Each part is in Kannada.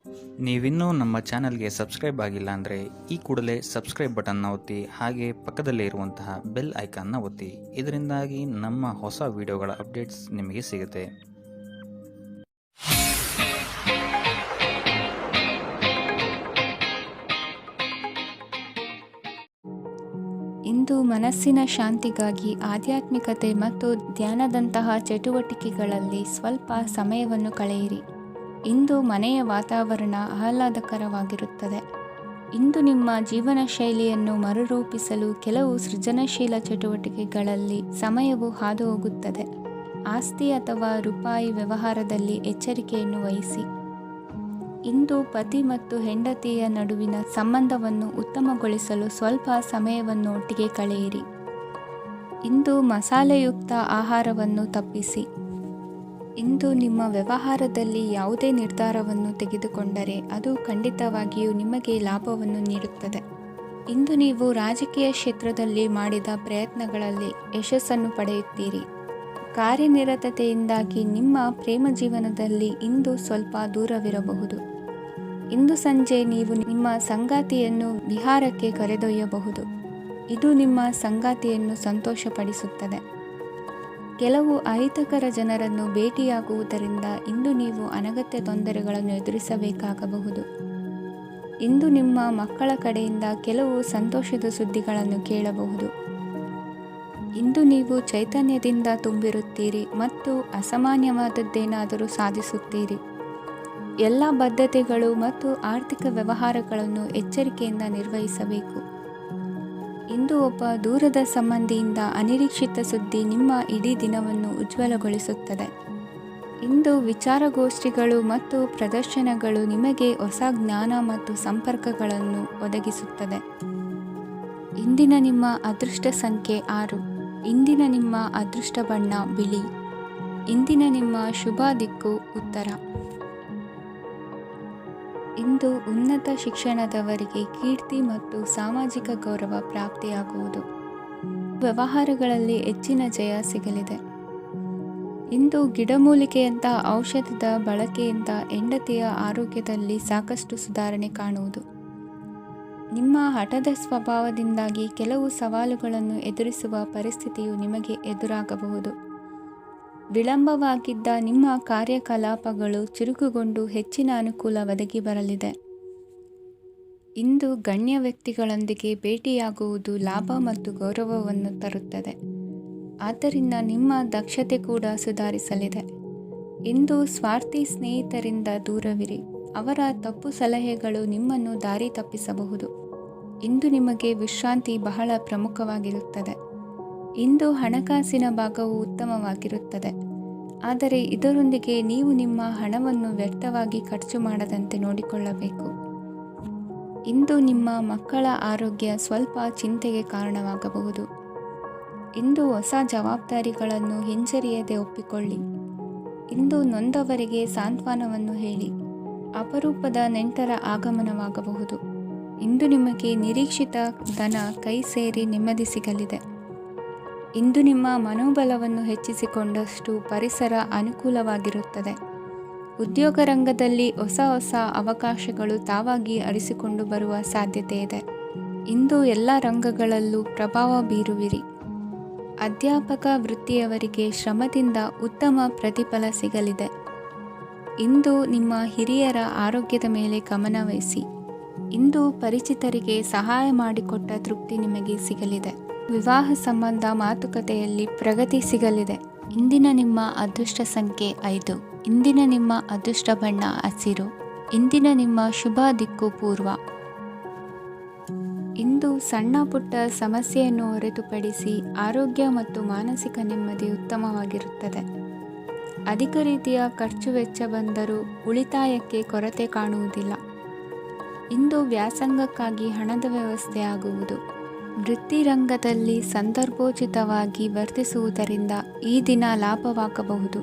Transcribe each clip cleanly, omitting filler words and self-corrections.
ನೀವಿನ್ನೂ ನಮ್ಮ ಚಾನಲ್ಗೆ ಸಬ್ಸ್ಕ್ರೈಬ್ ಆಗಿಲ್ಲ ಅಂದರೆ ಈ ಕೂಡಲೇ ಸಬ್ಸ್ಕ್ರೈಬ್ ಬಟನ್ನ ಒತ್ತಿ, ಹಾಗೆ ಪಕ್ಕದಲ್ಲೇ ಇರುವಂತಹ ಬೆಲ್ ಐಕಾನ್ನ ಒತ್ತಿ. ಇದರಿಂದಾಗಿ ನಮ್ಮ ಹೊಸ ವಿಡಿಯೋಗಳ ಅಪ್ಡೇಟ್ಸ್ ನಿಮಗೆ ಸಿಗುತ್ತೆ. ಇಂದು ಮನಸ್ಸಿನ ಶಾಂತಿಗಾಗಿ ಆಧ್ಯಾತ್ಮಿಕತೆ ಮತ್ತು ಧ್ಯಾನದಂತಹ ಚಟುವಟಿಕೆಗಳಲ್ಲಿ ಸ್ವಲ್ಪ ಸಮಯವನ್ನು ಕಳೆಯಿರಿ. ಇಂದು ಮನೆಯ ವಾತಾವರಣ ಆಹ್ಲಾದಕರವಾಗಿರುತ್ತದೆ. ಇಂದು ನಿಮ್ಮ ಜೀವನ ಶೈಲಿಯನ್ನು ಮರುರೂಪಿಸಲು ಕೆಲವು ಸೃಜನಶೀಲ ಚಟುವಟಿಕೆಗಳಲ್ಲಿ ಸಮಯವು ಹಾದು ಹೋಗುತ್ತದೆ. ಆಸ್ತಿ ಅಥವಾ ರೂಪಾಯಿ ವ್ಯವಹಾರದಲ್ಲಿ ಎಚ್ಚರಿಕೆಯನ್ನು ವಹಿಸಿ. ಇಂದು ಪತಿ ಮತ್ತು ಹೆಂಡತಿಯ ನಡುವಿನ ಸಂಬಂಧವನ್ನು ಉತ್ತಮಗೊಳಿಸಲು ಸ್ವಲ್ಪ ಸಮಯವನ್ನು ಒಟ್ಟಿಗೆ ಕಳೆಯಿರಿ. ಇಂದು ಮಸಾಲೆಯುಕ್ತ ಆಹಾರವನ್ನು ತಪ್ಪಿಸಿ. ಇಂದು ನಿಮ್ಮ ವ್ಯವಹಾರದಲ್ಲಿ ಯಾವುದೇ ನಿರ್ಧಾರವನ್ನು ತೆಗೆದುಕೊಂಡರೆ ಅದು ಖಂಡಿತವಾಗಿಯೂ ನಿಮಗೆ ಲಾಭವನ್ನು ನೀಡುತ್ತದೆ. ಇಂದು ನೀವು ರಾಜಕೀಯ ಕ್ಷೇತ್ರದಲ್ಲಿ ಮಾಡಿದ ಪ್ರಯತ್ನಗಳಲ್ಲಿ ಯಶಸ್ಸನ್ನು ಪಡೆಯುತ್ತೀರಿ. ಕಾರ್ಯನಿರತತೆಯಿಂದಾಗಿ ನಿಮ್ಮ ಪ್ರೇಮ ಜೀವನದಲ್ಲಿ ಇಂದು ಸ್ವಲ್ಪ ದೂರವಿರಬಹುದು. ಇಂದು ಸಂಜೆ ನೀವು ನಿಮ್ಮ ಸಂಗಾತಿಯನ್ನು ವಿಹಾರಕ್ಕೆ ಕರೆದೊಯ್ಯಬಹುದು. ಇದು ನಿಮ್ಮ ಸಂಗಾತಿಯನ್ನು ಸಂತೋಷಪಡಿಸುತ್ತದೆ. ಕೆಲವು ಅಹಿತಕರ ಜನರನ್ನು ಭೇಟಿಯಾಗುವುದರಿಂದ ಇಂದು ನೀವು ಅನಗತ್ಯ ತೊಂದರೆಗಳನ್ನು ಎದುರಿಸಬೇಕಾಗಬಹುದು. ಇಂದು ನಿಮ್ಮ ಮಕ್ಕಳ ಕಡೆಯಿಂದ ಕೆಲವು ಸಂತೋಷದ ಸುದ್ದಿಗಳನ್ನು ಕೇಳಬಹುದು. ಇಂದು ನೀವು ಚೈತನ್ಯದಿಂದ ತುಂಬಿರುತ್ತೀರಿ ಮತ್ತು ಅಸಾಮಾನ್ಯವಾದದ್ದೇನಾದರೂ ಸಾಧಿಸುತ್ತೀರಿ. ಎಲ್ಲ ಬದ್ಧತೆಗಳು ಮತ್ತು ಆರ್ಥಿಕ ವ್ಯವಹಾರಗಳನ್ನು ಎಚ್ಚರಿಕೆಯಿಂದ ನಿರ್ವಹಿಸಬೇಕು. ಇಂದು ಒಬ್ಬ ದೂರದ ಸಂಬಂಧಿಯಿಂದ ಅನಿರೀಕ್ಷಿತ ಸುದ್ದಿ ನಿಮ್ಮ ಇಡೀ ದಿನವನ್ನು ಉಜ್ವಲಗೊಳಿಸುತ್ತದೆ. ಇಂದು ವಿಚಾರಗೋಷ್ಠಿಗಳು ಮತ್ತು ಪ್ರದರ್ಶನಗಳು ನಿಮಗೆ ಹೊಸ ಜ್ಞಾನ ಮತ್ತು ಸಂಪರ್ಕಗಳನ್ನು ಒದಗಿಸುತ್ತದೆ. ಇಂದಿನ ನಿಮ್ಮ ಅದೃಷ್ಟ ಸಂಖ್ಯೆ 6. ಇಂದಿನ ನಿಮ್ಮ ಅದೃಷ್ಟ ಬಣ್ಣ ಬಿಳಿ. ಇಂದಿನ ನಿಮ್ಮ ಶುಭ ದಿಕ್ಕು ಉತ್ತರ. ಇಂದು ಉನ್ನತ ಶಿಕ್ಷಣದವರಿಗೆ ಕೀರ್ತಿ ಮತ್ತು ಸಾಮಾಜಿಕ ಗೌರವ ಪ್ರಾಪ್ತಿಯಾಗುವುದು. ವ್ಯವಹಾರಗಳಲ್ಲಿ ಹೆಚ್ಚಿನ ಜಯ ಸಿಗಲಿದೆ. ಇಂದು ಗಿಡಮೂಲಿಕೆಯಂತಹ ಔಷಧದ ಬಳಕೆಯಿಂದ ಹೆಂಡತಿಯ ಆರೋಗ್ಯದಲ್ಲಿ ಸಾಕಷ್ಟು ಸುಧಾರಣೆ ಕಾಣುವುದು. ನಿಮ್ಮ ಹಠದ ಸ್ವಭಾವದಿಂದಾಗಿ ಕೆಲವು ಸವಾಲುಗಳನ್ನು ಎದುರಿಸುವ ಪರಿಸ್ಥಿತಿಯು ನಿಮಗೆ ಎದುರಾಗಬಹುದು. ವಿಳಂಬವಾಗಿದ್ದ ನಿಮ್ಮ ಕಾರ್ಯಕಲಾಪಗಳು ಚುರುಕುಗೊಂಡು ಹೆಚ್ಚಿನ ಅನುಕೂಲ ಒದಗಿ ಬರಲಿದೆ. ಇಂದು ಗಣ್ಯ ವ್ಯಕ್ತಿಗಳೊಂದಿಗೆ ಭೇಟಿಯಾಗುವುದು ಲಾಭ ಮತ್ತು ಗೌರವವನ್ನು ತರುತ್ತದೆ. ಆದ್ದರಿಂದ ನಿಮ್ಮ ದಕ್ಷತೆ ಕೂಡ ಸುಧಾರಿಸಲಿದೆ. ಇಂದು ಸ್ವಾರ್ಥಿ ಸ್ನೇಹಿತರಿಂದ ದೂರವಿರಿ. ಅವರ ತಪ್ಪು ಸಲಹೆಗಳು ನಿಮ್ಮನ್ನು ದಾರಿ ತಪ್ಪಿಸಬಹುದು. ಇಂದು ನಿಮಗೆ ವಿಶ್ರಾಂತಿ ಬಹಳ ಪ್ರಮುಖವಾಗಿರುತ್ತದೆ. ಇಂದು ಹಣಕಾಸಿನ ಭಾಗವು ಉತ್ತಮವಾಗಿರುತ್ತದೆ. ಆದರೆ ಇದರೊಂದಿಗೆ ನೀವು ನಿಮ್ಮ ಹಣವನ್ನು ವ್ಯರ್ಥವಾಗಿ ಖರ್ಚು ಮಾಡದಂತೆ ನೋಡಿಕೊಳ್ಳಬೇಕು. ಇಂದು ನಿಮ್ಮ ಮಕ್ಕಳ ಆರೋಗ್ಯ ಸ್ವಲ್ಪ ಚಿಂತೆಗೆ ಕಾರಣವಾಗಬಹುದು. ಇಂದು ಹೊಸ ಜವಾಬ್ದಾರಿಗಳನ್ನು ಹಿಂಜರಿಯದೆ ಒಪ್ಪಿಕೊಳ್ಳಿ. ಇಂದು ನೊಂದವರಿಗೆ ಸಾಂತ್ವನವನ್ನು ಹೇಳಿ. ಅಪರೂಪದ ನೆಂಟರ ಆಗಮನವಾಗಬಹುದು. ಇಂದು ನಿಮಗೆ ನಿರೀಕ್ಷಿತ ಧನ ಕೈ ಸೇರಿ ನೆಮ್ಮದಿ ಸಿಗಲಿದೆ. ಇಂದು ನಿಮ್ಮ ಮನೋಬಲವನ್ನು ಹೆಚ್ಚಿಸಿಕೊಂಡಷ್ಟು ಪರಿಸರ ಅನುಕೂಲವಾಗಿರುತ್ತದೆ. ಉದ್ಯೋಗ ರಂಗದಲ್ಲಿ ಹೊಸ ಹೊಸ ಅವಕಾಶಗಳು ತಾವಾಗಿ ಅರಿಸಿಕೊಂಡು ಬರುವ ಸಾಧ್ಯತೆ ಇದೆ. ಇಂದು ಎಲ್ಲ ರಂಗಗಳಲ್ಲೂ ಪ್ರಭಾವ ಬೀರುವಿರಿ. ಅಧ್ಯಾಪಕ ವೃತ್ತಿಯವರಿಗೆ ಶ್ರಮದಿಂದ ಉತ್ತಮ ಪ್ರತಿಫಲ ಸಿಗಲಿದೆ. ಇಂದು ನಿಮ್ಮ ಹಿರಿಯರ ಆರೋಗ್ಯದ ಮೇಲೆ ಗಮನವಹಿಸಿ. ಇಂದು ಪರಿಚಿತರಿಗೆ ಸಹಾಯ ಮಾಡಿಕೊಟ್ಟ ತೃಪ್ತಿ ನಿಮಗೆ ಸಿಗಲಿದೆ. ವಿವಾಹ ಸಂಬಂಧ ಮಾತುಕತೆಯಲ್ಲಿ ಪ್ರಗತಿ ಸಿಗಲಿದೆ. ಇಂದಿನ ನಿಮ್ಮ ಅದೃಷ್ಟ ಸಂಖ್ಯೆ 5. ಇಂದಿನ ನಿಮ್ಮ ಅದೃಷ್ಟ ಬಣ್ಣ ಹಸಿರು. ಇಂದಿನ ನಿಮ್ಮ ಶುಭ ದಿಕ್ಕು ಪೂರ್ವ. ಇಂದು ಸಣ್ಣ ಪುಟ್ಟ ಸಮಸ್ಯೆಯನ್ನು ಹೊರತುಪಡಿಸಿ ಆರೋಗ್ಯ ಮತ್ತು ಮಾನಸಿಕ ನೆಮ್ಮದಿ ಉತ್ತಮವಾಗಿರುತ್ತದೆ. ಅಧಿಕ ರೀತಿಯ ಖರ್ಚು ವೆಚ್ಚ ಬಂದರೂ ಉಳಿತಾಯಕ್ಕೆ ಕೊರತೆ ಕಾಣುವುದಿಲ್ಲ. ಇಂದು ವ್ಯಾಸಂಗಕ್ಕಾಗಿ ಹಣದ ವ್ಯವಸ್ಥೆ ಆಗುವುದು. ವೃತ್ತಿರಂಗದಲ್ಲಿ ಸಂದರ್ಭೋಚಿತವಾಗಿ ವರ್ತಿಸುವುದರಿಂದ ಈ ದಿನ ಲಾಭವಾಗಬಹುದು.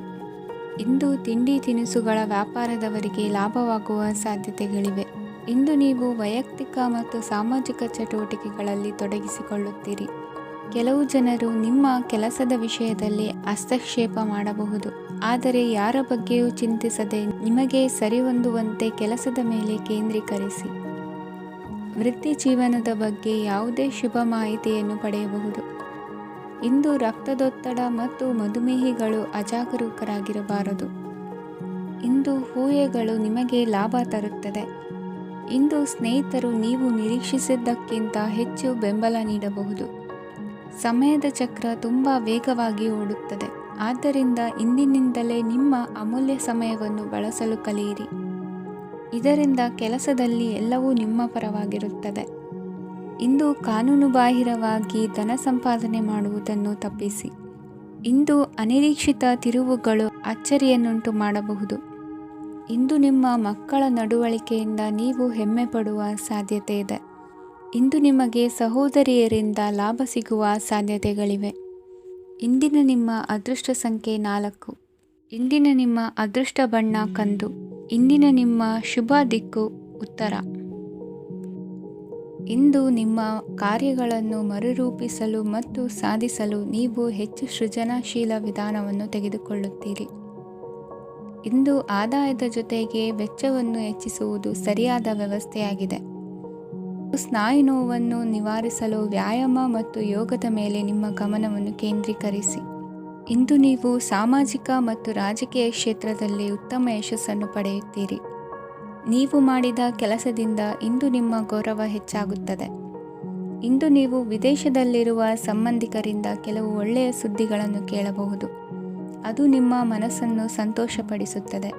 ಇಂದು ತಿಂಡಿ ತಿನಿಸುಗಳ ವ್ಯಾಪಾರದವರಿಗೆ ಲಾಭವಾಗುವ ಸಾಧ್ಯತೆಗಳಿವೆ. ಇಂದು ನೀವು ವೈಯಕ್ತಿಕ ಮತ್ತು ಸಾಮಾಜಿಕ ಚಟುವಟಿಕೆಗಳಲ್ಲಿ ತೊಡಗಿಸಿಕೊಳ್ಳುತ್ತೀರಿ. ಕೆಲವು ಜನರು ನಿಮ್ಮ ಕೆಲಸದ ವಿಷಯದಲ್ಲಿ ಹಸ್ತಕ್ಷೇಪ ಮಾಡಬಹುದು. ಆದರೆ ಯಾರ ಬಗ್ಗೆಯೂ ಚಿಂತಿಸದೆ ನಿಮಗೆ ಸರಿಹೊಂದುವಂತೆ ಕೆಲಸದ ಮೇಲೆ ಕೇಂದ್ರೀಕರಿಸಿ. ವೃತ್ತಿ ಜೀವನದ ಬಗ್ಗೆ ಯಾವುದೇ ಶುಭ ಮಾಹಿತಿಯನ್ನು ಪಡೆಯಬಹುದು. ಇಂದು ರಕ್ತದೊತ್ತಡ ಮತ್ತು ಮಧುಮೇಹಿಗಳು ಅಜಾಗರೂಕರಾಗಿರಬಾರದು. ಇಂದು ಊಹೆಗಳು ನಿಮಗೆ ಲಾಭ ತರುತ್ತದೆ. ಇಂದು ಸ್ನೇಹಿತರು ನೀವು ನಿರೀಕ್ಷಿಸಿದ್ದಕ್ಕಿಂತ ಹೆಚ್ಚು ಬೆಂಬಲ ನೀಡಬಹುದು. ಸಮಯದ ಚಕ್ರ ತುಂಬ ವೇಗವಾಗಿ ಓಡುತ್ತದೆ. ಆದ್ದರಿಂದ ಇಂದಿನಿಂದಲೇ ನಿಮ್ಮ ಅಮೂಲ್ಯ ಸಮಯವನ್ನು ಬಳಸಲು ಕಲಿಯಿರಿ. ಇದರಿಂದ ಕೆಲಸದಲ್ಲಿ ಎಲ್ಲವೂ ನಿಮ್ಮ ಪರವಾಗಿರುತ್ತದೆ. ಇಂದು ಕಾನೂನುಬಾಹಿರವಾಗಿ ಧನ ಸಂಪಾದನೆ ಮಾಡುವುದನ್ನು ತಪ್ಪಿಸಿ. ಇಂದು ಅನಿರೀಕ್ಷಿತ ತಿರುವುಗಳು ಅಚ್ಚರಿಯನ್ನುಂಟು ಮಾಡಬಹುದು. ಇಂದು ನಿಮ್ಮ ಮಕ್ಕಳ ನಡವಳಿಕೆಯಿಂದ ನೀವು ಹೆಮ್ಮೆ ಪಡುವ ಸಾಧ್ಯತೆ ಇದೆ. ಇಂದು ನಿಮಗೆ ಸಹೋದರಿಯರಿಂದ ಲಾಭ ಸಿಗುವ ಸಾಧ್ಯತೆಗಳಿವೆ. ಇಂದಿನ ನಿಮ್ಮ ಅದೃಷ್ಟ ಸಂಖ್ಯೆ 4. ಇಂದಿನ ನಿಮ್ಮ ಅದೃಷ್ಟ ಬಣ್ಣ ಕಂದು. ಇಂದಿನ ನಿಮ್ಮ ಶುಭ ದಿಕ್ಕು ಉತ್ತರ. ಇಂದು ನಿಮ್ಮ ಕಾರ್ಯಗಳನ್ನು ಮರುರೂಪಿಸಲು ಮತ್ತು ಸಾಧಿಸಲು ನೀವು ಹೆಚ್ಚು ಸೃಜನಶೀಲ ವಿಧಾನವನ್ನು ತೆಗೆದುಕೊಳ್ಳುತ್ತೀರಿ. ಇಂದು ಆದಾಯದ ಜೊತೆಗೆ ವೆಚ್ಚವನ್ನು ಹೆಚ್ಚಿಸುವುದು ಸರಿಯಾದ ವ್ಯವಸ್ಥೆಯಾಗಿದೆ. ಸ್ನಾಯು ನೋವನ್ನು ನಿವಾರಿಸಲು ವ್ಯಾಯಾಮ ಮತ್ತು ಯೋಗದ ಮೇಲೆ ನಿಮ್ಮ ಗಮನವನ್ನು ಕೇಂದ್ರೀಕರಿಸಿ. ಇಂದು ನೀವು ಸಾಮಾಜಿಕ ಮತ್ತು ರಾಜಕೀಯ ಕ್ಷೇತ್ರದಲ್ಲಿ ಉತ್ತಮ ಯಶಸ್ಸನ್ನು ಪಡೆಯುತ್ತೀರಿ. ನೀವು ಮಾಡಿದ ಕೆಲಸದಿಂದ ಇಂದು ನಿಮ್ಮ ಗೌರವ ಹೆಚ್ಚಾಗುತ್ತದೆ. ಇಂದು ನೀವು ವಿದೇಶದಲ್ಲಿರುವ ಸಂಬಂಧಿಕರಿಂದ ಕೆಲವು ಒಳ್ಳೆಯ ಸುದ್ದಿಗಳನ್ನು ಕೇಳಬಹುದು. ಅದು ನಿಮ್ಮ ಮನಸ್ಸನ್ನು ಸಂತೋಷಪಡಿಸುತ್ತದೆ.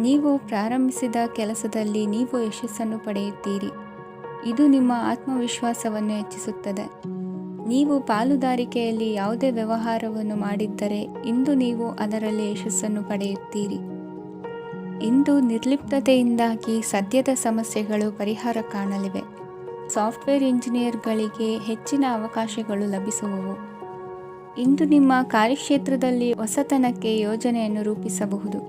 ನೀವು ಪ್ರಾರಂಭಿಸಿದ ಕೆಲಸದಲ್ಲಿ ನೀವು ಯಶಸ್ಸನ್ನು ಪಡೆಯುತ್ತೀರಿ. ಇದು ನಿಮ್ಮ ಆತ್ಮವಿಶ್ವಾಸವನ್ನು ಹೆಚ್ಚಿಸುತ್ತದೆ. ನೀವು ಪಾಲುದಾರಿಕೆಯಲ್ಲಿ ಯಾವುದೇ ವ್ಯವಹಾರವನ್ನು ಮಾಡಿದ್ದರೆ ಇಂದು ನೀವು ಅದರಲ್ಲಿ ಯಶಸ್ಸನ್ನು ಪಡೆಯುತ್ತೀರಿ. ಇಂದು ನಿರ್ಲಿಪ್ತತೆಯಿಂದಾಗಿ ಸದ್ಯದ ಸಮಸ್ಯೆಗಳು ಪರಿಹಾರ ಕಾಣಲಿವೆ. ಸಾಫ್ಟ್ವೇರ್ ಇಂಜಿನಿಯರ್ಗಳಿಗೆ ಹೆಚ್ಚಿನ ಅವಕಾಶಗಳು ಲಭಿಸುವವು. ಇಂದು ನಿಮ್ಮ ಕಾರ್ಯಕ್ಷೇತ್ರದಲ್ಲಿ ಹೊಸತನಕ್ಕೆ ಯೋಜನೆಯನ್ನು ರೂಪಿಸಬಹುದು.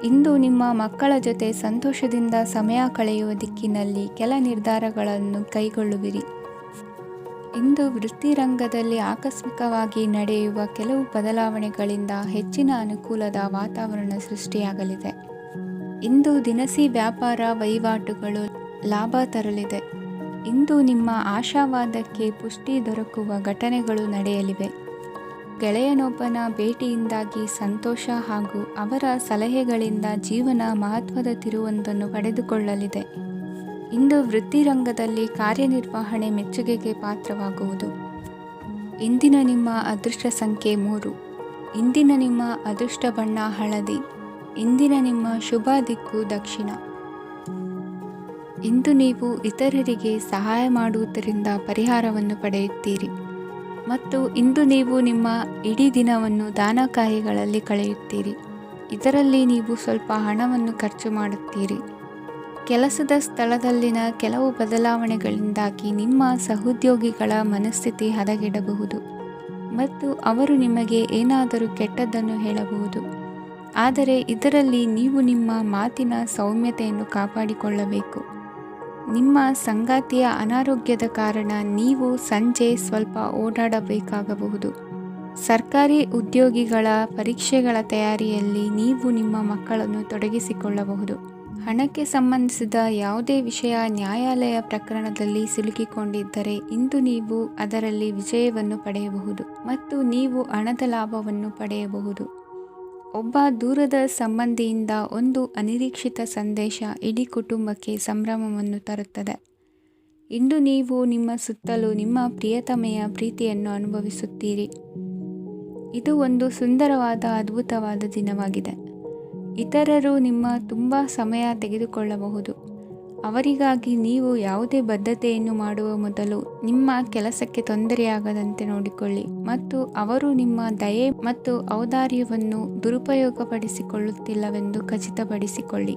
ಇಂದು ನಿಮ್ಮ ಮಕ್ಕಳ ಜೊತೆ ಸಂತೋಷದಿಂದ ಸಮಯ ಕಳೆಯುವ ದಿಕ್ಕಿನಲ್ಲಿ ಕೆಲ ನಿರ್ಧಾರಗಳನ್ನು ಕೈಗೊಳ್ಳುವಿರಿ. ಇಂದು ವೃತ್ತಿರಂಗದಲ್ಲಿ ಆಕಸ್ಮಿಕವಾಗಿ ನಡೆಯುವ ಕೆಲವು ಬದಲಾವಣೆಗಳಿಂದ ಹೆಚ್ಚಿನ ಅನುಕೂಲದ ವಾತಾವರಣ ಸೃಷ್ಟಿಯಾಗಲಿದೆ. ಇಂದು ದಿನಸಿ ವ್ಯಾಪಾರ ವಹಿವಾಟುಗಳು ಲಾಭ ತರಲಿದೆ. ಇಂದು ನಿಮ್ಮ ಆಶಾವಾದಕ್ಕೆ ಪುಷ್ಟಿ ದೊರಕುವ ಘಟನೆಗಳು ನಡೆಯಲಿವೆ. ಗೆಳೆಯನೊಬ್ಬನ ಭೇಟಿಯಿಂದಾಗಿ ಸಂತೋಷ ಹಾಗೂ ಅವರ ಸಲಹೆಗಳಿಂದ ಜೀವನ ಮಹತ್ವದ ತಿರುವೊಂದನ್ನು ಪಡೆದುಕೊಳ್ಳಲಿದೆ. ಇಂದು ವೃತ್ತಿರಂಗದಲ್ಲಿ ಕಾರ್ಯನಿರ್ವಹಣೆ ಮೆಚ್ಚುಗೆಗೆ ಪಾತ್ರವಾಗುವುದು. ಇಂದಿನ ನಿಮ್ಮ ಅದೃಷ್ಟ ಸಂಖ್ಯೆ 3. ಇಂದಿನ ನಿಮ್ಮ ಅದೃಷ್ಟ ಬಣ್ಣ ಹಳದಿ. ಇಂದಿನ ನಿಮ್ಮ ಶುಭ ದಿಕ್ಕು ದಕ್ಷಿಣ. ಇಂದು ನೀವು ಇತರರಿಗೆ ಸಹಾಯ ಮಾಡುವುದರಿಂದ ಪರಿಹಾರವನ್ನು ಪಡೆಯುತ್ತೀರಿ ಮತ್ತು ಇಂದು ನೀವು ನಿಮ್ಮ ಇಡೀ ದಿನವನ್ನು ದಾನ ಕಾರ್ಯಗಳಲ್ಲಿ ಕಳೆಯುತ್ತೀರಿ. ಇದರಲ್ಲಿ ನೀವು ಸ್ವಲ್ಪ ಹಣವನ್ನು ಖರ್ಚು ಮಾಡುತ್ತೀರಿ. ಕೆಲಸದ ಸ್ಥಳದಲ್ಲಿನ ಕೆಲವು ಬದಲಾವಣೆಗಳಿಂದಾಗಿ ನಿಮ್ಮ ಸಹೋದ್ಯೋಗಿಗಳ ಮನಸ್ಥಿತಿ ಹದಗೆಡಬಹುದು ಮತ್ತು ಅವರು ನಿಮಗೆ ಏನಾದರೂ ಕೆಟ್ಟದ್ದನ್ನು ಹೇಳಬಹುದು. ಆದರೆ ಇದರಲ್ಲಿ ನೀವು ನಿಮ್ಮ ಮಾತಿನ ಸೌಮ್ಯತೆಯನ್ನು ಕಾಪಾಡಿಕೊಳ್ಳಬೇಕು. ನಿಮ್ಮ ಸಂಗಾತಿಯ ಅನಾರೋಗ್ಯದ ಕಾರಣ ನೀವು ಸಂಜೆ ಸ್ವಲ್ಪ ಓಡಾಡಬೇಕಾಗಬಹುದು. ಸರ್ಕಾರಿ ಉದ್ಯೋಗಿಗಳ ಪರೀಕ್ಷೆಗಳ ತಯಾರಿಯಲ್ಲಿ ನೀವು ನಿಮ್ಮ ಮಕ್ಕಳನ್ನು ತೊಡಗಿಸಿಕೊಳ್ಳಬಹುದು. ಹಣಕ್ಕೆ ಸಂಬಂಧಿಸಿದ ಯಾವುದೇ ವಿಷಯ ನ್ಯಾಯಾಲಯ ಪ್ರಕರಣದಲ್ಲಿ ಸಿಲುಕಿಕೊಂಡಿದ್ದರೆ ಇಂದು ನೀವು ಅದರಲ್ಲಿ ವಿಜಯವನ್ನು ಪಡೆಯಬಹುದು ಮತ್ತು ನೀವು ಹಣದ ಲಾಭವನ್ನು ಪಡೆಯಬಹುದು. ಒಬ್ಬ ದೂರದ ಸಂಬಂಧಿಯಿಂದ ಒಂದು ಅನಿರೀಕ್ಷಿತ ಸಂದೇಶ ಇಡೀ ಕುಟುಂಬಕ್ಕೆ ಸಂಭ್ರಮವನ್ನು ತರುತ್ತದೆ. ಇಂದು ನೀವು ನಿಮ್ಮ ಸುತ್ತಲೂ ನಿಮ್ಮ ಪ್ರಿಯತಮೆಯ ಪ್ರೀತಿಯನ್ನು ಅನುಭವಿಸುತ್ತೀರಿ. ಇದು ಒಂದು ಸುಂದರವಾದ ಅದ್ಭುತವಾದ ದಿನವಾಗಿದೆ. ಇತರರು ನಿಮ್ಮ ತುಂಬ ಸಮಯ ತೆಗೆದುಕೊಳ್ಳಬಹುದು. ಅವರಿಗಾಗಿ ನೀವು ಯಾವುದೇ ಬದ್ಧತೆಯನ್ನು ಮಾಡುವ ಮೊದಲು ನಿಮ್ಮ ಕೆಲಸಕ್ಕೆ ತೊಂದರೆಯಾಗದಂತೆ ನೋಡಿಕೊಳ್ಳಿ ಮತ್ತು ಅವರು ನಿಮ್ಮ ದಯೆ ಮತ್ತು ಔದಾರ್ಯವನ್ನು ದುರುಪಯೋಗಪಡಿಸಿಕೊಳ್ಳುತ್ತಿಲ್ಲವೆಂದು ಖಚಿತಪಡಿಸಿಕೊಳ್ಳಿ.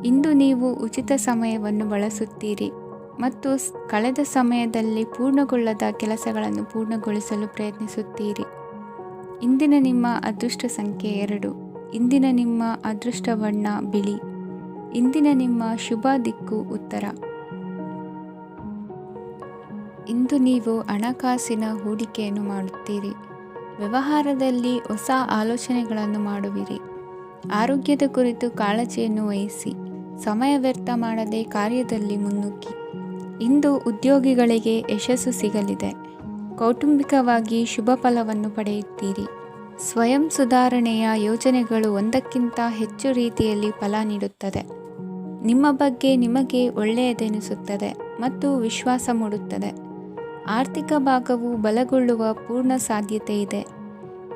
ಇಂದು ನೀವು ಉಚಿತ ಸಮಯವನ್ನು ಬಳಸುತ್ತೀರಿ ಮತ್ತು ಕಳೆದ ಸಮಯದಲ್ಲಿ ಪೂರ್ಣಗೊಳ್ಳದ ಕೆಲಸಗಳನ್ನು ಪೂರ್ಣಗೊಳಿಸಲು ಪ್ರಯತ್ನಿಸುತ್ತೀರಿ. ಇಂದಿನ ನಿಮ್ಮ ಅದೃಷ್ಟ ಸಂಖ್ಯೆ 2. ಇಂದಿನ ನಿಮ್ಮ ಅದೃಷ್ಟ ಬಣ್ಣ ಬಿಳಿ. ಇಂದಿನ ನಿಮ್ಮ ಶುಭ ದಿಕ್ಕು ಉತ್ತರ. ಇಂದು ನೀವು ಹಣಕಾಸಿನ ಹೂಡಿಕೆಯನ್ನು ಮಾಡುತ್ತೀರಿ. ವ್ಯವಹಾರದಲ್ಲಿ ಹೊಸ ಆಲೋಚನೆಗಳನ್ನು ಮಾಡುವಿರಿ. ಆರೋಗ್ಯದ ಕುರಿತು ಕಾಳಜಿಯನ್ನು ವಹಿಸಿ ಸಮಯ ವ್ಯರ್ಥ ಮಾಡದೆ ಕಾರ್ಯದಲ್ಲಿ ಮುನ್ನುಗ್ಗಿ. ಇಂದು ಉದ್ಯೋಗಿಗಳಿಗೆ ಯಶಸ್ಸು ಸಿಗಲಿದೆ. ಕೌಟುಂಬಿಕವಾಗಿ ಶುಭ ಫಲವನ್ನು ಪಡೆಯುತ್ತೀರಿ. ಸ್ವಯಂ ಸುಧಾರಣೆಯ ಯೋಜನೆಗಳು ಒಂದಕ್ಕಿಂತ ಹೆಚ್ಚು ರೀತಿಯಲ್ಲಿ ಫಲ ನೀಡುತ್ತದೆ. ನಿಮ್ಮ ಬಗ್ಗೆ ನಿಮಗೆ ಒಳ್ಳೆಯದೆನಿಸುತ್ತದೆ ಮತ್ತು ವಿಶ್ವಾಸ ಮೂಡುತ್ತದೆ. ಆರ್ಥಿಕ ಭಾಗವು ಬಲಗೊಳ್ಳುವ ಪೂರ್ಣ ಸಾಧ್ಯತೆ ಇದೆ.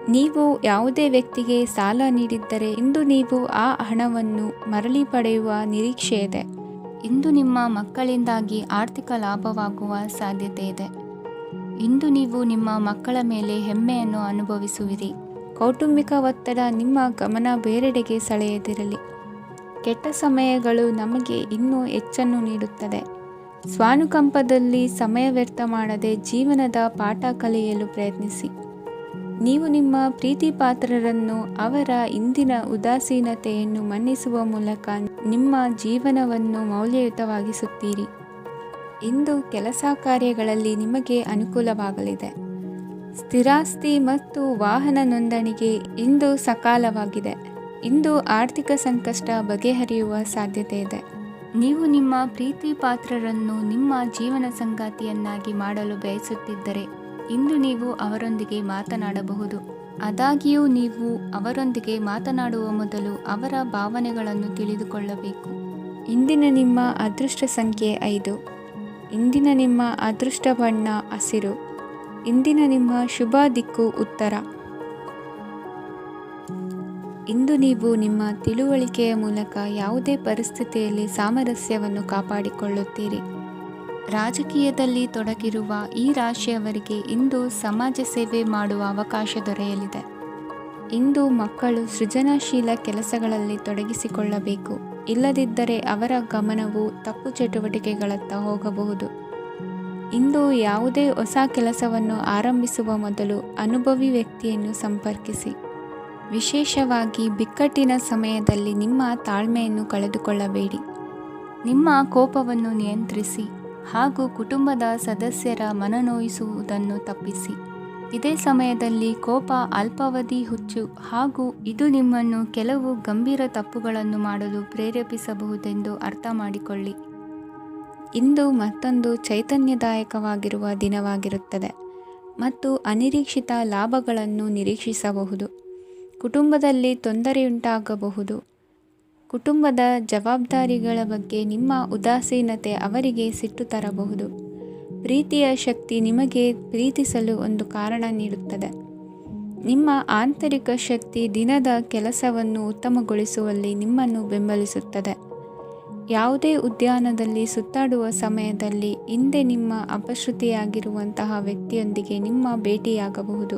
ನೀವು ಯಾವುದೇ ವ್ಯಕ್ತಿಗೆ ಸಾಲ ನೀಡಿದ್ದರೆ ಇಂದು ನೀವು ಆ ಹಣವನ್ನು ಮರಳಿ ಪಡೆಯುವ ನಿರೀಕ್ಷೆ ಇದೆ. ಇಂದು ನಿಮ್ಮ ಮಕ್ಕಳಿಂದಾಗಿ ಆರ್ಥಿಕ ಲಾಭವಾಗುವ ಸಾಧ್ಯತೆ ಇದೆ. ಇಂದು ನೀವು ನಿಮ್ಮ ಮಕ್ಕಳ ಮೇಲೆ ಹೆಮ್ಮೆಯನ್ನು ಅನುಭವಿಸುವಿರಿ. ಕೌಟುಂಬಿಕ ಒತ್ತಡ ನಿಮ್ಮ ಗಮನ ಬೇರೆಡೆಗೆ ಸೆಳೆಯದಿರಲಿ. ಕೆಟ್ಟ ಸಮಯಗಳು ನಮಗೆ ಇನ್ನೂ ಹೆಚ್ಚನ್ನು ನೀಡುತ್ತದೆ. ಸ್ವಾನುಕಂಪದಲ್ಲಿ ಸಮಯ ವ್ಯರ್ಥ ಮಾಡದೆ ಜೀವನದ ಪಾಠ ಕಲಿಯಲು ಪ್ರಯತ್ನಿಸಿ. ನೀವು ನಿಮ್ಮ ಪ್ರೀತಿ ಪಾತ್ರರನ್ನು ಅವರ ಇಂದಿನ ಉದಾಸೀನತೆಯನ್ನು ಮನ್ನಿಸುವ ಮೂಲಕ ನಿಮ್ಮ ಜೀವನವನ್ನು ಮೌಲ್ಯಯುತವಾಗಿಸುತ್ತೀರಿ. ಇಂದು ಕೆಲಸ ಕಾರ್ಯಗಳಲ್ಲಿ ನಿಮಗೆ ಅನುಕೂಲವಾಗಲಿದೆ. ಸ್ಥಿರಾಸ್ತಿ ಮತ್ತು ವಾಹನ ನೋಂದಣಿಗೆ ಇಂದು ಸಕಾಲವಾಗಿದೆ. ಇಂದು ಆರ್ಥಿಕ ಸಂಕಷ್ಟ ಬಗೆಹರಿಯುವ ಸಾಧ್ಯತೆ ಇದೆ. ನೀವು ನಿಮ್ಮ ಪ್ರೀತಿ ಪಾತ್ರರನ್ನು ನಿಮ್ಮ ಜೀವನ ಸಂಗಾತಿಯನ್ನಾಗಿ ಮಾಡಲು ಬಯಸುತ್ತಿದ್ದರೆ ಇಂದು ನೀವು ಅವರೊಂದಿಗೆ ಮಾತನಾಡಬಹುದು. ಆದಾಗ್ಯೂ ನೀವು ಅವರೊಂದಿಗೆ ಮಾತನಾಡುವ ಮೊದಲು ಅವರ ಭಾವನೆಗಳನ್ನು ತಿಳಿದುಕೊಳ್ಳಬೇಕು. ಇಂದಿನ ನಿಮ್ಮ ಅದೃಷ್ಟ ಸಂಖ್ಯೆ 5. ಇಂದಿನ ನಿಮ್ಮ ಅದೃಷ್ಟ ಬಣ್ಣ ಹಸಿರು. ಇಂದಿನ ನಿಮ್ಮ ಶುಭ ದಿಕ್ಕು ಉತ್ತರ. ಇಂದು ನೀವು ನಿಮ್ಮ ತಿಳುವಳಿಕೆಯ ಮೂಲಕ ಯಾವುದೇ ಪರಿಸ್ಥಿತಿಯಲ್ಲಿ ಸಾಮರಸ್ಯವನ್ನು ಕಾಪಾಡಿಕೊಳ್ಳುತ್ತೀರಿ. ರಾಜಕೀಯದಲ್ಲಿ ತೊಡಗಿರುವ ಈ ರಾಶಿಯವರಿಗೆ ಇಂದು ಸಮಾಜ ಸೇವೆ ಮಾಡುವ ಅವಕಾಶ ದೊರೆಯಲಿದೆ. ಇಂದು ಮಕ್ಕಳು ಸೃಜನಶೀಲ ಕೆಲಸಗಳಲ್ಲಿ ತೊಡಗಿಸಿಕೊಳ್ಳಬೇಕು. ಇಲ್ಲದಿದ್ದರೆ ಅವರ ಗಮನವು ತಪ್ಪು ಚಟುವಟಿಕೆಗಳತ್ತ ಹೋಗಬಹುದು. ಇಂದು ಯಾವುದೇ ಹೊಸ ಕೆಲಸವನ್ನು ಆರಂಭಿಸುವ ಮೊದಲು ಅನುಭವಿ ವ್ಯಕ್ತಿಯನ್ನು ಸಂಪರ್ಕಿಸಿ. ವಿಶೇಷವಾಗಿ ಬಿಕ್ಕಟ್ಟಿನ ಸಮಯದಲ್ಲಿ ನಿಮ್ಮ ತಾಳ್ಮೆಯನ್ನು ಕಳೆದುಕೊಳ್ಳಬೇಡಿ. ನಿಮ್ಮ ಕೋಪವನ್ನು ನಿಯಂತ್ರಿಸಿ ಹಾಗೂ ಕುಟುಂಬದ ಸದಸ್ಯರ ಮನನೋಯಿಸುವುದನ್ನು ತಪ್ಪಿಸಿ. ಇದೇ ಸಮಯದಲ್ಲಿ ಕೋಪ ಅಲ್ಪಾವಧಿ ಹುಚ್ಚು ಹಾಗೂ ಇದು ನಿಮ್ಮನ್ನು ಕೆಲವು ಗಂಭೀರ ತಪ್ಪುಗಳನ್ನು ಮಾಡಲು ಪ್ರೇರೇಪಿಸಬಹುದೆಂದು ಅರ್ಥ ಮಾಡಿಕೊಳ್ಳಿ. ಇಂದು ಮತ್ತೊಂದು ಚೈತನ್ಯದಾಯಕವಾಗಿರುವ ದಿನವಾಗಿರುತ್ತದೆ ಮತ್ತು ಅನಿರೀಕ್ಷಿತ ಲಾಭಗಳನ್ನು ನಿರೀಕ್ಷಿಸಬಹುದು. ಕುಟುಂಬದಲ್ಲಿ ತೊಂದರೆಯುಂಟಾಗಬಹುದು. ಕುಟುಂಬದ ಜವಾಬ್ದಾರಿಗಳ ಬಗ್ಗೆ ನಿಮ್ಮ ಉದಾಸೀನತೆ ಅವರಿಗೆ ಸಿಟ್ಟು ತರಬಹುದು. ಪ್ರೀತಿಯ ಶಕ್ತಿ ನಿಮಗೆ ಪ್ರೀತಿಸಲು ಒಂದು ಕಾರಣ ನೀಡುತ್ತದೆ. ನಿಮ್ಮ ಆಂತರಿಕ ಶಕ್ತಿ ದಿನದ ಕೆಲಸವನ್ನು ಉತ್ತಮಗೊಳಿಸುವಲ್ಲಿ ನಿಮ್ಮನ್ನು ಬೆಂಬಲಿಸುತ್ತದೆ. ಯಾವುದೇ ಉದ್ಯಾನದಲ್ಲಿ ಸುತ್ತಾಡುವ ಸಮಯದಲ್ಲಿ ಹಿಂದೆ ನಿಮ್ಮ ಅಪಶ್ರುತಿಯಾಗಿರುವಂತಹ ವ್ಯಕ್ತಿಯೊಂದಿಗೆ ನಿಮ್ಮ ಭೇಟಿಯಾಗಬಹುದು.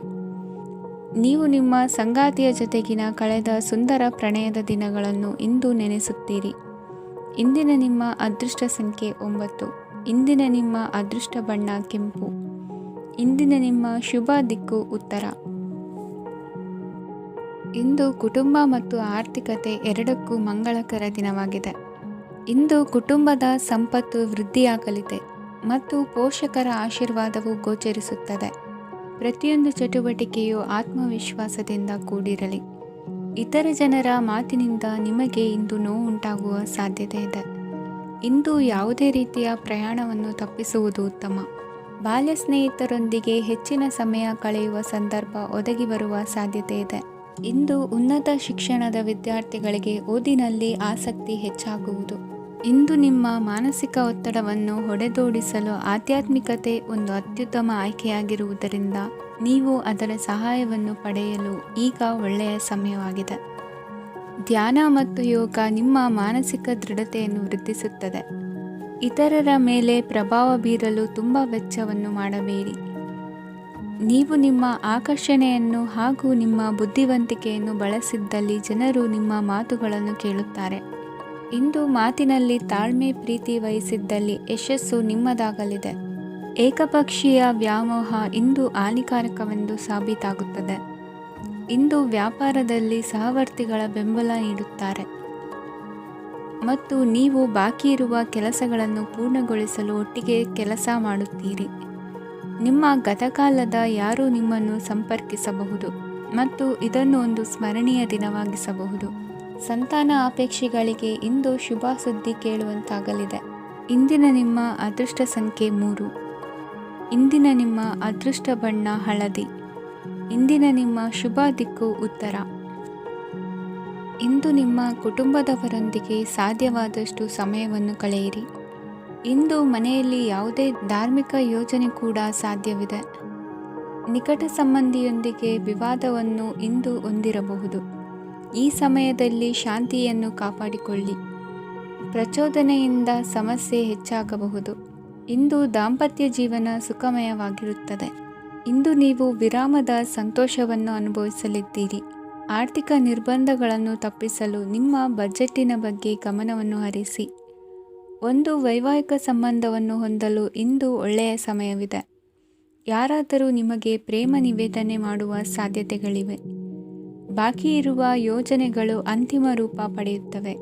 ನೀವು ನಿಮ್ಮ ಸಂಗಾತಿಯ ಜೊತೆಗಿನ ಕಳೆದ ಸುಂದರ ಪ್ರಣಯದ ದಿನಗಳನ್ನು ಇಂದು ನೆನೆಸುತ್ತೀರಿ. ಇಂದಿನ ನಿಮ್ಮ ಅದೃಷ್ಟ ಸಂಖ್ಯೆ 9. ಇಂದಿನ ನಿಮ್ಮ ಅದೃಷ್ಟ ಬಣ್ಣ ಕೆಂಪು. ಇಂದಿನ ನಿಮ್ಮ ಶುಭ ದಿಕ್ಕು ಉತ್ತರ. ಇಂದು ಕುಟುಂಬ ಮತ್ತು ಆರ್ಥಿಕತೆ ಎರಡಕ್ಕೂ ಮಂಗಳಕರ ದಿನವಾಗಿದೆ. ಇಂದು ಕುಟುಂಬದ ಸಂಪತ್ತು ವೃದ್ಧಿಯಾಗಲಿದೆ ಮತ್ತು ಪೋಷಕರ ಆಶೀರ್ವಾದವು ಗೋಚರಿಸುತ್ತದೆ. ಪ್ರತಿಯೊಂದು ಚಟುವಟಿಕೆಯು ಆತ್ಮವಿಶ್ವಾಸದಿಂದ ಕೂಡಿರಲಿ. ಇತರ ಜನರ ಮಾತಿನಿಂದ ನಿಮಗೆ ಇಂದು ನೋವು ಉಂಟಾಗುವ ಸಾಧ್ಯತೆ ಇದೆ. ಇಂದು ಯಾವುದೇ ರೀತಿಯ ಪ್ರಯಾಣವನ್ನು ತಪ್ಪಿಸುವುದು ಉತ್ತಮ. ಬಾಲ್ಯ ಸ್ನೇಹಿತರೊಂದಿಗೆ ಹೆಚ್ಚಿನ ಸಮಯ ಕಳೆಯುವ ಸಂದರ್ಭ ಒದಗಿ ಬರುವ ಸಾಧ್ಯತೆ ಇದೆ. ಇಂದು ಉನ್ನತ ಶಿಕ್ಷಣದ ವಿದ್ಯಾರ್ಥಿಗಳಿಗೆ ಓದಿನಲ್ಲಿ ಆಸಕ್ತಿ ಹೆಚ್ಚಾಗುವುದು. ಇಂದು ನಿಮ್ಮ ಮಾನಸಿಕ ಒತ್ತಡವನ್ನು ಹೊಡೆದೋಡಿಸಲು ಆಧ್ಯಾತ್ಮಿಕತೆ ಒಂದು ಅತ್ಯುತ್ತಮ ಆಯ್ಕೆಯಾಗಿರುವುದರಿಂದ ನೀವು ಅದರ ಸಹಾಯವನ್ನು ಪಡೆಯಲು ಈಗ ಒಳ್ಳೆಯ ಸಮಯವಾಗಿದೆ. ಧ್ಯಾನ ಮತ್ತು ಯೋಗ ನಿಮ್ಮ ಮಾನಸಿಕ ದೃಢತೆಯನ್ನು ವೃದ್ಧಿಸುತ್ತದೆ. ಇತರರ ಮೇಲೆ ಪ್ರಭಾವ ಬೀರಲು ತುಂಬ ವೆಚ್ಚವನ್ನು ಮಾಡಬೇಡಿ. ನೀವು ನಿಮ್ಮ ಆಕರ್ಷಣೆಯನ್ನು ಹಾಗೂ ನಿಮ್ಮ ಬುದ್ಧಿವಂತಿಕೆಯನ್ನು ಬಳಸಿದ್ದಲ್ಲಿ ಜನರು ನಿಮ್ಮ ಮಾತುಗಳನ್ನು ಕೇಳುತ್ತಾರೆ. ಇಂದು ಮಾತಿನಲ್ಲಿ ತಾಳ್ಮೆ ಪ್ರೀತಿ ವಹಿಸಿದ್ದಲ್ಲಿ ಯಶಸ್ಸು ನಿಮ್ಮದಾಗಲಿದೆ. ಏಕಪಕ್ಷೀಯ ವ್ಯಾಮೋಹ ಇಂದು ಹಾನಿಕಾರಕವೆಂದು ಸಾಬೀತಾಗುತ್ತದೆ. ಇಂದು ವ್ಯಾಪಾರದಲ್ಲಿ ಸಹವರ್ತಿಗಳ ಬೆಂಬಲ ನೀಡುತ್ತಾರೆ ಮತ್ತು ನೀವು ಬಾಕಿ ಇರುವ ಕೆಲಸಗಳನ್ನು ಪೂರ್ಣಗೊಳಿಸಲು ಒಟ್ಟಿಗೆ ಕೆಲಸ ಮಾಡುತ್ತೀರಿ. ನಿಮ್ಮ ಗತಕಾಲದ ಯಾರೂ ನಿಮ್ಮನ್ನು ಸಂಪರ್ಕಿಸಬಹುದು ಮತ್ತು ಇದನ್ನು ಒಂದು ಸ್ಮರಣೀಯ ದಿನವಾಗಿಸಬಹುದು. ಸಂತಾನ ಅಪೇಕ್ಷೆಗಳಿಗೆ ಇಂದು ಶುಭ ಸುದ್ದಿ ಕೇಳುವಂತಾಗಲಿದೆ. ಇಂದಿನ ನಿಮ್ಮ ಅದೃಷ್ಟ ಸಂಖ್ಯೆ 3. ಇಂದಿನ ನಿಮ್ಮ ಅದೃಷ್ಟ ಬಣ್ಣ ಹಳದಿ. ಇಂದಿನ ನಿಮ್ಮ ಶುಭ ದಿಕ್ಕು ಉತ್ತರ. ಇಂದು ನಿಮ್ಮ ಕುಟುಂಬದವರೊಂದಿಗೆ ಸಾಧ್ಯವಾದಷ್ಟು ಸಮಯವನ್ನು ಕಳೆಯಿರಿ. ಇಂದು ಮನೆಯಲ್ಲಿ ಯಾವುದೇ ಧಾರ್ಮಿಕ ಯೋಜನೆ ಕೂಡ ಸಾಧ್ಯವಿದೆ. ನಿಕಟ ಸಂಬಂಧಿಯೊಂದಿಗೆ ವಿವಾದವನ್ನು ಇಂದು ಹೊಂದಿರಬಹುದು. ಈ ಸಮಯದಲ್ಲಿ ಶಾಂತಿಯನ್ನು ಕಾಪಾಡಿಕೊಳ್ಳಿ. ಪ್ರಚೋದನೆಯಿಂದ ಸಮಸ್ಯೆ ಹೆಚ್ಚಾಗಬಹುದು. ಇಂದು ದಾಂಪತ್ಯ ಜೀವನ ಸುಖಮಯವಾಗಿರುತ್ತದೆ. ಇಂದು ನೀವು ವಿರಾಮದ ಸಂತೋಷವನ್ನು ಅನುಭವಿಸಲಿದ್ದೀರಿ. ಆರ್ಥಿಕ ನಿರ್ಬಂಧಗಳನ್ನು ತಪ್ಪಿಸಲು ನಿಮ್ಮ ಬಜೆಟ್ಟಿನ ಬಗ್ಗೆ ಗಮನವನ್ನು ಹರಿಸಿ. ಒಂದು ವೈವಾಹಿಕ ಸಂಬಂಧವನ್ನು ಹೊಂದಲು ಇಂದು ಒಳ್ಳೆಯ ಸಮಯವಿದೆ. ಯಾರಾದರೂ ನಿಮಗೆ ಪ್ರೇಮ ನಿವೇದನೆ ಮಾಡುವ ಸಾಧ್ಯತೆಗಳಿವೆ. ಬಾಕಿ ಇರುವ ಯೋಜನೆಗಳು ಅಂತಿಮ ರೂಪ ಪಡೆಯುತ್ತವೆ.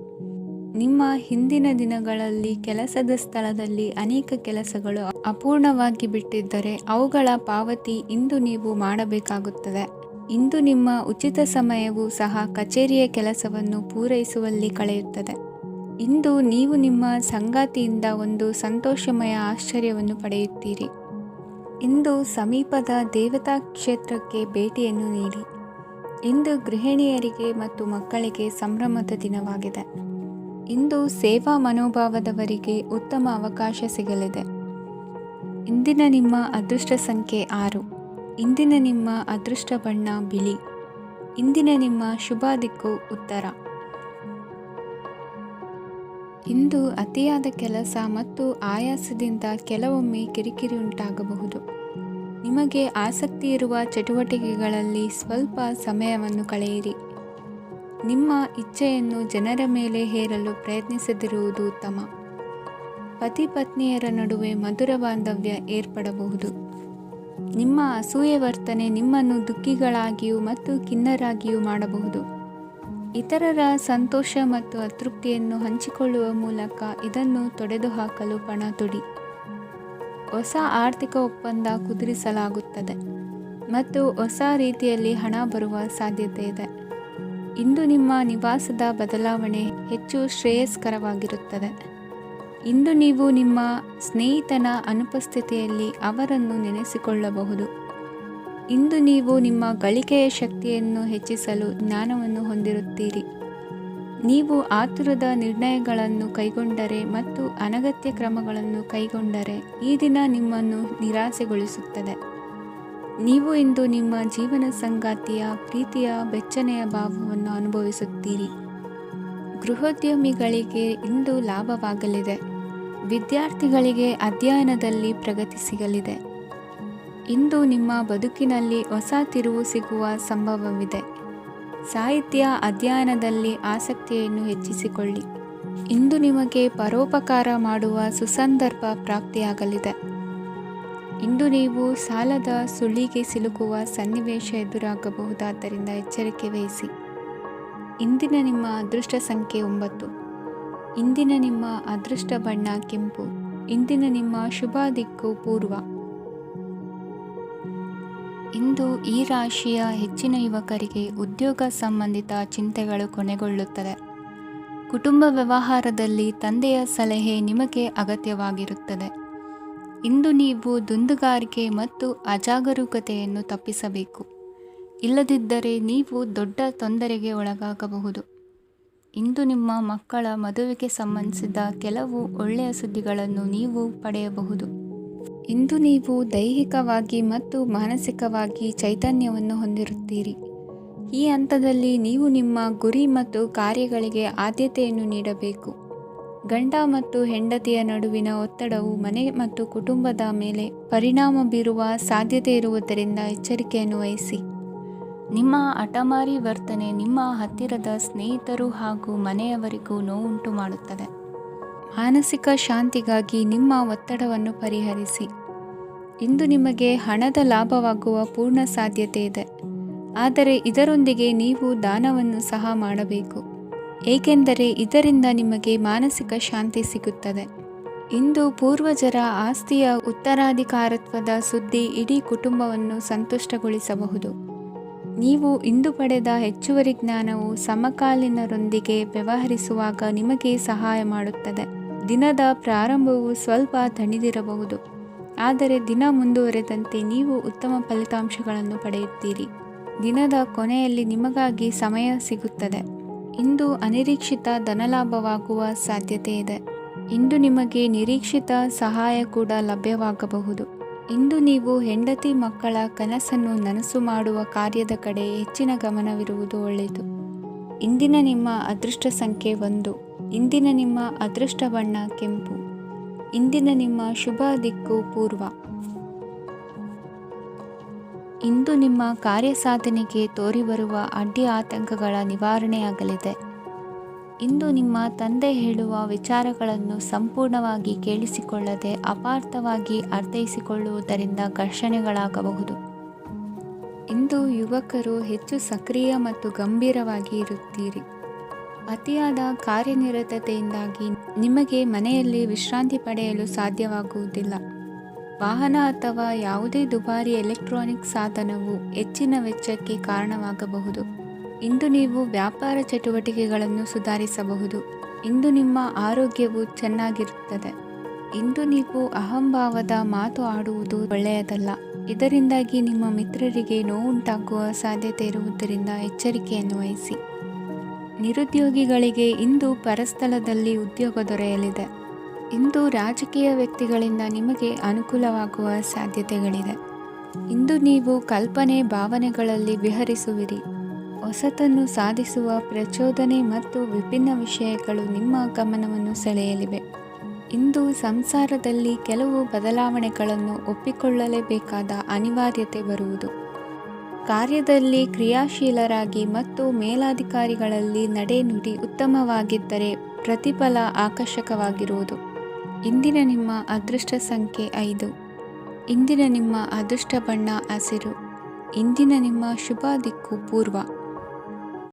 ನಿಮ್ಮ ಹಿಂದಿನ ದಿನಗಳಲ್ಲಿ ಕೆಲಸದ ಸ್ಥಳದಲ್ಲಿ ಅನೇಕ ಕೆಲಸಗಳು ಅಪೂರ್ಣವಾಗಿ ಬಿಟ್ಟಿದ್ದರೆ ಅವುಗಳ ಪಾವತಿ ಇಂದು ನೀವು ಮಾಡಬೇಕಾಗುತ್ತದೆ. ಇಂದು ನಿಮ್ಮ ಉಚಿತ ಸಮಯವು ಸಹ ಕಚೇರಿಯ ಕೆಲಸವನ್ನು ಪೂರೈಸುವಲ್ಲಿ ಕಳೆಯುತ್ತದೆ. ಇಂದು ನೀವು ನಿಮ್ಮ ಸಂಗಾತಿಯಿಂದ ಒಂದು ಸಂತೋಷಮಯ ಆಶ್ಚರ್ಯವನ್ನು ಪಡೆಯುತ್ತೀರಿ. ಇಂದು ಸಮೀಪದ ದೇವತಾ ಕ್ಷೇತ್ರಕ್ಕೆ ಭೇಟಿಯನ್ನು ನೀಡಿ. ಇಂದು ಗೃಹಿಣಿಯರಿಗೆ ಮತ್ತು ಮಕ್ಕಳಿಗೆ ಸಂಭ್ರಮದ ದಿನವಾಗಿದೆ. ಇಂದು ಸೇವಾ ಮನೋಭಾವದವರಿಗೆ ಉತ್ತಮ ಅವಕಾಶ ಸಿಗಲಿದೆ. ಇಂದಿನ ನಿಮ್ಮ ಅದೃಷ್ಟ ಸಂಖ್ಯೆ 6. ಇಂದಿನ ನಿಮ್ಮ ಅದೃಷ್ಟ ಬಣ್ಣ ಬಿಳಿ. ಇಂದಿನ ನಿಮ್ಮ ಶುಭ ದಿಕ್ಕು ಉತ್ತರ. ಇಂದು ಅತಿಯಾದ ಕೆಲಸ ಮತ್ತು ಆಯಾಸದಿಂದ ಕೆಲವೊಮ್ಮೆ ಕಿರಿಕಿರಿ ಉಂಟಾಗಬಹುದು. ನಿಮಗೆ ಆಸಕ್ತಿ ಇರುವ ಚಟುವಟಿಕೆಗಳಲ್ಲಿ ಸ್ವಲ್ಪ ಸಮಯವನ್ನು ಕಳೆಯಿರಿ. ನಿಮ್ಮ ಇಚ್ಛೆಯನ್ನು ಜನರ ಮೇಲೆ ಹೇರಲು ಪ್ರಯತ್ನಿಸದಿರುವುದು ಉತ್ತಮ. ಪತಿ ಪತ್ನಿಯರ ನಡುವೆ ಮಧುರ ಬಾಂಧವ್ಯ ಏರ್ಪಡಬಹುದು. ನಿಮ್ಮ ಅಸೂಯೆ ವರ್ತನೆ ನಿಮ್ಮನ್ನು ದುಃಖಿಗಳಾಗಿಯೂ ಮತ್ತು ಖಿನ್ನರಾಗಿಯೂ ಮಾಡಬಹುದು. ಇತರರ ಸಂತೋಷ ಮತ್ತು ಅತೃಪ್ತಿಯನ್ನು ಹಂಚಿಕೊಳ್ಳುವ ಮೂಲಕ ಇದನ್ನು ತೊಡೆದುಹಾಕಲು ಪಣ ತೊಡಿ. ಹೊಸ ಆರ್ಥಿಕ ಒಪ್ಪಂದ ಕುದುರಿಸಲಾಗುತ್ತದೆ ಮತ್ತು ಹೊಸ ರೀತಿಯಲ್ಲಿ ಹಣ ಬರುವ ಸಾಧ್ಯತೆ ಇದೆ. ಇಂದು ನಿಮ್ಮ ನಿವಾಸದ ಬದಲಾವಣೆ ಹೆಚ್ಚು ಶ್ರೇಯಸ್ಕರವಾಗಿರುತ್ತದೆ. ಇಂದು ನೀವು ನಿಮ್ಮ ಸ್ನೇಹಿತನ ಅನುಪಸ್ಥಿತಿಯಲ್ಲಿ ಅವರನ್ನು ನೆನೆಸಿಕೊಳ್ಳಬಹುದು. ಇಂದು ನೀವು ನಿಮ್ಮ ಗಳಿಕೆಯ ಶಕ್ತಿಯನ್ನು ಹೆಚ್ಚಿಸಲು ಜ್ಞಾನವನ್ನು ಹೊಂದಿರುತ್ತೀರಿ. ನೀವು ಆತುರದ ನಿರ್ಣಯಗಳನ್ನು ಕೈಗೊಂಡರೆ ಮತ್ತು ಅನಗತ್ಯ ಕ್ರಮಗಳನ್ನು ಕೈಗೊಂಡರೆ ಈ ದಿನ ನಿಮ್ಮನ್ನು ನಿರಾಸೆಗೊಳಿಸುತ್ತದೆ. ನೀವು ಇಂದು ನಿಮ್ಮ ಜೀವನ ಸಂಗಾತಿಯ ಪ್ರೀತಿಯ ಬೆಚ್ಚನೆಯ ಭಾವವನ್ನು ಅನುಭವಿಸುತ್ತೀರಿ. ಗೃಹೋದ್ಯಮಿಗಳಿಗೆ ಇಂದು ಲಾಭವಾಗಲಿದೆ. ವಿದ್ಯಾರ್ಥಿಗಳಿಗೆ ಅಧ್ಯಯನದಲ್ಲಿ ಪ್ರಗತಿ ಸಿಗಲಿದೆ. ಇಂದು ನಿಮ್ಮ ಬದುಕಿನಲ್ಲಿ ಹೊಸ ತಿರುವು ಸಿಗುವ ಸಂಭವವಿದೆ. ಸಾಹಿತ್ಯ ಅಧ್ಯಯನದಲ್ಲಿ ಆಸಕ್ತಿಯನ್ನು ಹೆಚ್ಚಿಸಿಕೊಳ್ಳಿ. ಇಂದು ನಿಮಗೆ ಪರೋಪಕಾರ ಮಾಡುವ ಸುಸಂದರ್ಭ ಪ್ರಾಪ್ತಿಯಾಗಲಿದೆ. ಇಂದು ನೀವು ಸಾಲದ ಸುಳಿಗೆ ಸಿಲುಕುವ ಸನ್ನಿವೇಶ ಎದುರಾಗಬಹುದಾದ್ದರಿಂದ ಎಚ್ಚರಿಕೆ ವಹಿಸಿ. ಇಂದಿನ ನಿಮ್ಮ ಅದೃಷ್ಟ ಸಂಖ್ಯೆ 9. ಇಂದಿನ ನಿಮ್ಮ ಅದೃಷ್ಟ ಬಣ್ಣ ಕೆಂಪು. ಇಂದಿನ ನಿಮ್ಮ ಶುಭ ದಿಕ್ಕು ಪೂರ್ವ. ಇಂದು ಈ ರಾಶಿಯ ಹೆಚ್ಚಿನ ಯುವಕರಿಗೆ ಉದ್ಯೋಗ ಸಂಬಂಧಿತ ಚಿಂತೆಗಳು ಕೊನೆಗೊಳ್ಳುತ್ತದೆ. ಕುಟುಂಬ ವ್ಯವಹಾರದಲ್ಲಿ ತಂದೆಯ ಸಲಹೆ ನಿಮಗೆ ಅಗತ್ಯವಾಗಿರುತ್ತದೆ. ಇಂದು ನೀವು ದುಂದುಗಾರಿಕೆ ಮತ್ತು ಅಜಾಗರೂಕತೆಯನ್ನು ತಪ್ಪಿಸಬೇಕು. ಇಲ್ಲದಿದ್ದರೆ ನೀವು ದೊಡ್ಡ ತೊಂದರೆಗೆ ಒಳಗಾಗಬಹುದು. ಇಂದು ನಿಮ್ಮ ಮಕ್ಕಳ ಮದುವೆಗೆ ಸಂಬಂಧಿಸಿದ ಕೆಲವು ಒಳ್ಳೆಯ ಸುದ್ದಿಗಳನ್ನು ನೀವು ಪಡೆಯಬಹುದು. ಇಂದು ನೀವು ದೈಹಿಕವಾಗಿ ಮತ್ತು ಮಾನಸಿಕವಾಗಿ ಚೈತನ್ಯವನ್ನು ಹೊಂದಿರುತ್ತೀರಿ. ಈ ಹಂತದಲ್ಲಿ ನೀವು ನಿಮ್ಮ ಗುರಿ ಮತ್ತು ಕಾರ್ಯಗಳಿಗೆ ಆದ್ಯತೆಯನ್ನು ನೀಡಬೇಕು. ಗಂಡ ಮತ್ತು ಹೆಂಡತಿಯ ನಡುವಿನ ಒತ್ತಡವು ಮನೆ ಮತ್ತು ಕುಟುಂಬದ ಮೇಲೆ ಪರಿಣಾಮ ಬೀರುವ ಸಾಧ್ಯತೆ ಇರುವುದರಿಂದ ಎಚ್ಚರಿಕೆಯನ್ನು ವಹಿಸಿ. ನಿಮ್ಮ ಹಠಮಾರಿ ವರ್ತನೆ ನಿಮ್ಮ ಹತ್ತಿರದ ಸ್ನೇಹಿತರು ಹಾಗೂ ಮನೆಯವರಿಗೂ ನೋವುಂಟು ಮಾಡುತ್ತದೆ. ಮಾನಸಿಕ ಶಾಂತಿಗಾಗಿ ನಿಮ್ಮ ಒತ್ತಡವನ್ನು ಪರಿಹರಿಸಿ. ಇಂದು ನಿಮಗೆ ಹಣದ ಲಾಭವಾಗುವ ಪೂರ್ಣ ಸಾಧ್ಯತೆ ಇದೆ. ಆದರೆ ಇದರೊಂದಿಗೆ ನೀವು ದಾನವನ್ನು ಸಹ ಮಾಡಬೇಕು, ಏಕೆಂದರೆ ಇದರಿಂದ ನಿಮಗೆ ಮಾನಸಿಕ ಶಾಂತಿ ಸಿಗುತ್ತದೆ. ಇಂದು ಪೂರ್ವಜರ ಆಸ್ತಿಯ ಉತ್ತರಾಧಿಕಾರತ್ವದ ಸುದ್ದಿ ಇಡೀ ಕುಟುಂಬವನ್ನು ಸಂತುಷ್ಟಗೊಳಿಸಬಹುದು. ನೀವು ಇಂದು ಪಡೆದ ಹೆಚ್ಚುವರಿ ಜ್ಞಾನವು ಸಮಕಾಲೀನರೊಂದಿಗೆ ವ್ಯವಹರಿಸುವಾಗ ನಿಮಗೆ ಸಹಾಯ ಮಾಡುತ್ತದೆ. ದಿನದ ಪ್ರಾರಂಭವು ಸ್ವಲ್ಪ ತಣಿದಿರಬಹುದು, ಆದರೆ ದಿನ ಮುಂದುವರೆದಂತೆ ನೀವು ಉತ್ತಮ ಫಲಿತಾಂಶಗಳನ್ನು ಪಡೆಯುತ್ತೀರಿ. ದಿನದ ಕೊನೆಯಲ್ಲಿ ನಿಮಗಾಗಿ ಸಮಯ ಸಿಗುತ್ತದೆ. ಇಂದು ಅನಿರೀಕ್ಷಿತ ಧನಲಾಭವಾಗುವ ಸಾಧ್ಯತೆ ಇದೆ. ಇಂದು ನಿಮಗೆ ನಿರೀಕ್ಷಿತ ಸಹಾಯ ಕೂಡ ಲಭ್ಯವಾಗಬಹುದು. ಇಂದು ನೀವು ಹೆಂಡತಿ ಮಕ್ಕಳ ಕನಸನ್ನು ನನಸು ಮಾಡುವ ಕಾರ್ಯದ ಕಡೆ ಹೆಚ್ಚಿನ ಗಮನವಿರುವುದು ಒಳ್ಳೆಯದು. ಇಂದಿನ ನಿಮ್ಮ ಅದೃಷ್ಟ ಸಂಖ್ಯೆ 1. ಇಂದಿನ ನಿಮ್ಮ ಅದೃಷ್ಟ ಬಣ್ಣ ಕೆಂಪು. ಇಂದಿನ ನಿಮ್ಮ ಶುಭ ದಿಕ್ಕು ಪೂರ್ವ. ಇಂದು ನಿಮ್ಮ ಕಾರ್ಯಸಾಧನೆಗೆ ತೋರಿಬರುವ ಅಡ್ಡಿ ಆತಂಕಗಳ ನಿವಾರಣೆಯಾಗಲಿದೆ. ಇಂದು ನಿಮ್ಮ ತಂದೆ ಹೇಳುವ ವಿಚಾರಗಳನ್ನು ಸಂಪೂರ್ಣವಾಗಿ ಕೇಳಿಸಿಕೊಳ್ಳದೆ ಅಪಾರ್ಥವಾಗಿ ಅರ್ಥೈಸಿಕೊಳ್ಳುವುದರಿಂದ ಘರ್ಷಣೆಗಳಾಗಬಹುದು. ಇಂದು ಯುವಕರು ಹೆಚ್ಚು ಸಕ್ರಿಯ ಮತ್ತು ಗಂಭೀರವಾಗಿ ಇರುತ್ತೀರಿ. ಅತಿಯಾದ ಕಾರ್ಯನಿರತತೆಯಿಂದಾಗಿ ನಿಮಗೆ ಮನೆಯಲ್ಲಿ ವಿಶ್ರಾಂತಿ ಪಡೆಯಲು ಸಾಧ್ಯವಾಗುವುದಿಲ್ಲ. ವಾಹನ ಅಥವಾ ಯಾವುದೇ ದುಬಾರಿ ಎಲೆಕ್ಟ್ರಾನಿಕ್ ಸಾಧನವು ಹೆಚ್ಚಿನ ವೆಚ್ಚಕ್ಕೆ ಕಾರಣವಾಗಬಹುದು. ಇಂದು ನೀವು ವ್ಯಾಪಾರ ಚಟುವಟಿಕೆಗಳನ್ನು ಸುಧಾರಿಸಬಹುದು. ಇಂದು ನಿಮ್ಮ ಆರೋಗ್ಯವು ಚೆನ್ನಾಗಿರುತ್ತದೆ. ಇಂದು ನೀವು ಅಹಂಭಾವದ ಮಾತು ಆಡುವುದು ಒಳ್ಳೆಯದಲ್ಲ. ಇದರಿಂದಾಗಿ ನಿಮ್ಮ ಮಿತ್ರರಿಗೆ ನೋವುಂಟಾಗುವ ಸಾಧ್ಯತೆ ಇರುವುದರಿಂದ ಎಚ್ಚರಿಕೆಯನ್ನು ವಹಿಸಿ. ನಿರುದ್ಯೋಗಿಗಳಿಗೆ ಇಂದು ಪರಸ್ಥಳದಲ್ಲಿ ಉದ್ಯೋಗ ದೊರೆಯಲಿದೆ. ಇಂದು ರಾಜಕೀಯ ವ್ಯಕ್ತಿಗಳಿಂದ ನಿಮಗೆ ಅನುಕೂಲವಾಗುವ ಸಾಧ್ಯತೆಗಳಿದೆ. ಇಂದು ನೀವು ಕಲ್ಪನೆ ಭಾವನೆಗಳಲ್ಲಿ ವಿಹರಿಸುವಿರಿ. ಹೊಸತನ್ನು ಸಾಧಿಸುವ ಪ್ರಚೋದನೆ ಮತ್ತು ವಿಭಿನ್ನ ವಿಷಯಗಳು ನಿಮ್ಮ ಗಮನವನ್ನು ಸೆಳೆಯಲಿವೆ. ಇಂದು ಸಂಸಾರದಲ್ಲಿ ಕೆಲವು ಬದಲಾವಣೆಗಳನ್ನು ಒಪ್ಪಿಕೊಳ್ಳಲೇಬೇಕಾದ ಅನಿವಾರ್ಯತೆ ಬರುವುದು. ಕಾರ್ಯದಲ್ಲಿ ಕ್ರಿಯಾಶೀಲರಾಗಿ ಮತ್ತು ಮೇಲಾಧಿಕಾರಿಗಳಲ್ಲಿ ನಡೆನುಡಿ ಉತ್ತಮವಾಗಿದ್ದರೆ ಪ್ರತಿಫಲ ಆಕರ್ಷಕವಾಗಿರುವುದು. ಇಂದಿನ ನಿಮ್ಮ ಅದೃಷ್ಟ ಸಂಖ್ಯೆ 5. ಇಂದಿನ ನಿಮ್ಮ ಅದೃಷ್ಟ ಬಣ್ಣ ಹಸಿರು. ಇಂದಿನ ನಿಮ್ಮ ಶುಭ ದಿಕ್ಕು ಪೂರ್ವ.